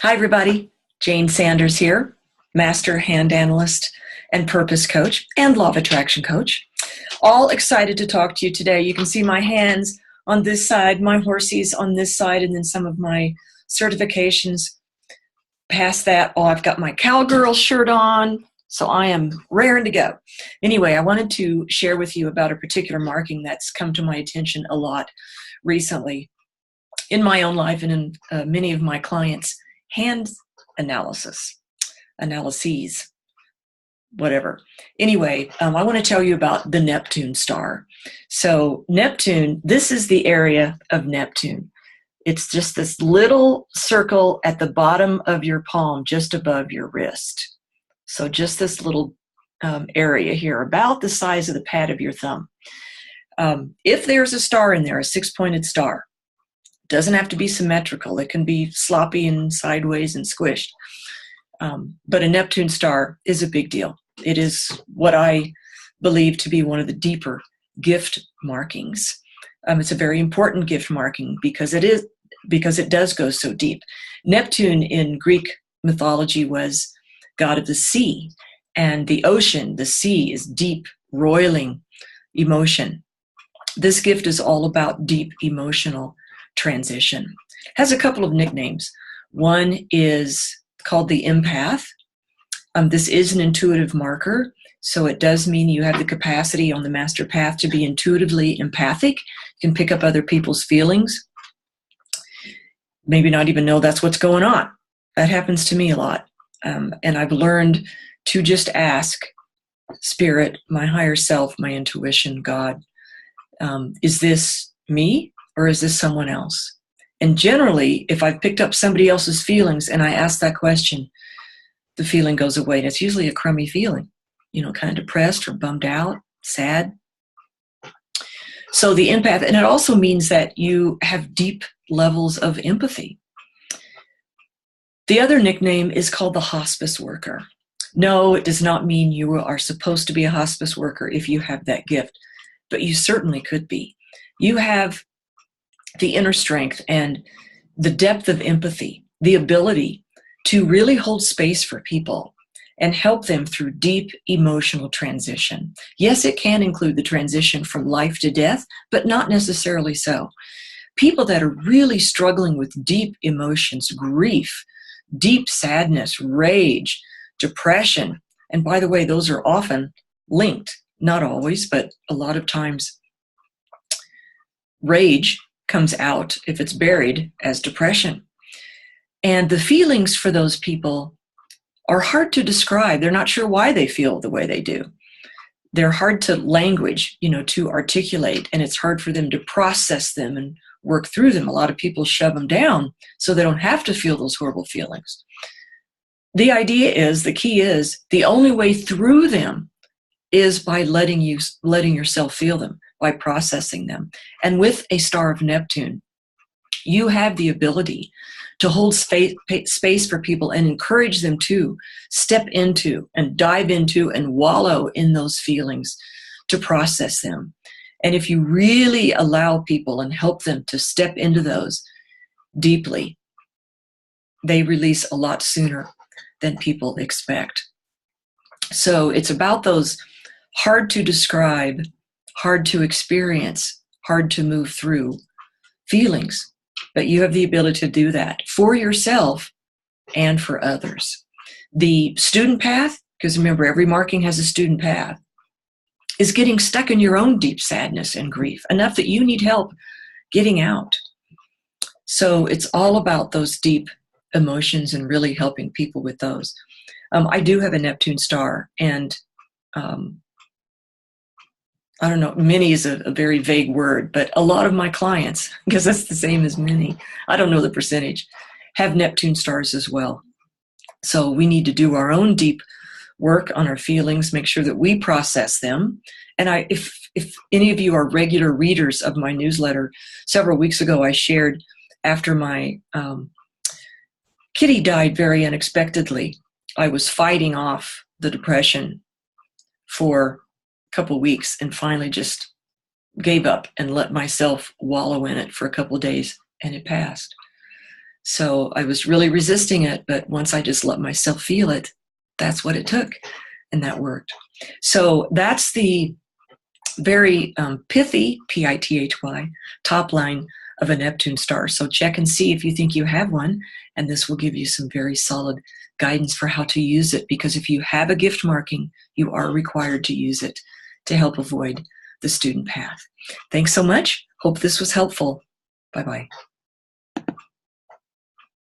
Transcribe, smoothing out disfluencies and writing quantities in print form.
Hi, everybody. Jayne Sanders here, Master Hand Analyst and Purpose Coach and Law of Attraction Coach. All excited to talk to you today. You can see my hands on this side, my horsies on this side, and then some of my certifications past that. Oh, I've got my cowgirl shirt on, so I am raring to go. Anyway, I wanted to share with you about a particular marking that's come to my attention a lot recently in my own life and in many of my clients' hand analyses, whatever. Anyway, I want to tell you about the Neptune Star. So Neptune, this is the area of Neptune. It's just this little circle at the bottom of your palm, just above your wrist. So just this little area here, about the size of the pad of your thumb. If there's a star in there, a six-pointed star, doesn't have to be symmetrical. It can be sloppy and sideways and squished. But a Neptune star is a big deal. It is what I believe to be one of the deeper gift markings. It's a very important gift marking because it does go so deep. Neptune in Greek mythology was god of the sea, and the ocean, the sea, is deep, roiling emotion. This gift is all about deep emotional transition. Has a couple of nicknames. One is called the empath. This is an intuitive marker, so it does mean you have the capacity on the master path to be intuitively empathic. You can pick up other people's feelings, maybe not even know that's what's going on. That happens to me a lot. And I've learned to just ask Spirit, my higher self, my intuition, God, is this me? Or is this someone else? And generally, if I've picked up somebody else's feelings and I ask that question, the feeling goes away. And it's usually a crummy feeling, kind of depressed or bummed out, sad. So the empath, and it also means that you have deep levels of empathy. The other nickname is called the hospice worker. No, it does not mean you are supposed to be a hospice worker if you have that gift, but you certainly could be. You have the inner strength and the depth of empathy, the ability to really hold space for people and help them through deep emotional transition. Yes, it can include the transition from life to death, but not necessarily so. People that are really struggling with deep emotions, grief, deep sadness, rage, depression, and by the way, those are often linked, not always, but a lot of times rage comes out, if it's buried, as depression. And the feelings for those people are hard to describe. They're not sure why they feel the way they do. They're hard to language, to articulate, and it's hard for them to process them and work through them. A lot of people shove them down so they don't have to feel those horrible feelings. The key is, the only way through them is by letting yourself feel them, by processing them. And with a star of Neptune, you have the ability to hold space for people and encourage them to step into and dive into and wallow in those feelings, to process them. And if you really allow people and help them to step into those deeply, they release a lot sooner than people expect. So it's about those hard to describe, hard to experience, hard to move through feelings. But you have the ability to do that for yourself and for others. The student path, because remember, every marking has a student path, is getting stuck in your own deep sadness and grief, enough that you need help getting out. So it's all about those deep emotions and really helping people with those. I do have a Neptune star, and I don't know, many is a very vague word, but a lot of my clients, because that's the same as many, I don't know the percentage, have Neptune stars as well. So we need to do our own deep work on our feelings, make sure that we process them. And if any of you are regular readers of my newsletter, several weeks ago I shared, after my kitty died very unexpectedly, I was fighting off the depression for couple of weeks and finally just gave up and let myself wallow in it for a couple of days, and it passed. So I was really resisting it, but once I just let myself feel it, that's what it took, and that worked. So that's the very pithy, P-I-T-H-Y, top line of a Neptune star. So check and see if you think you have one, and this will give you some very solid guidance for how to use it, because if you have a gift marking, you are required to use it to help avoid the student path. Thanks so much. Hope this was helpful. Bye-bye.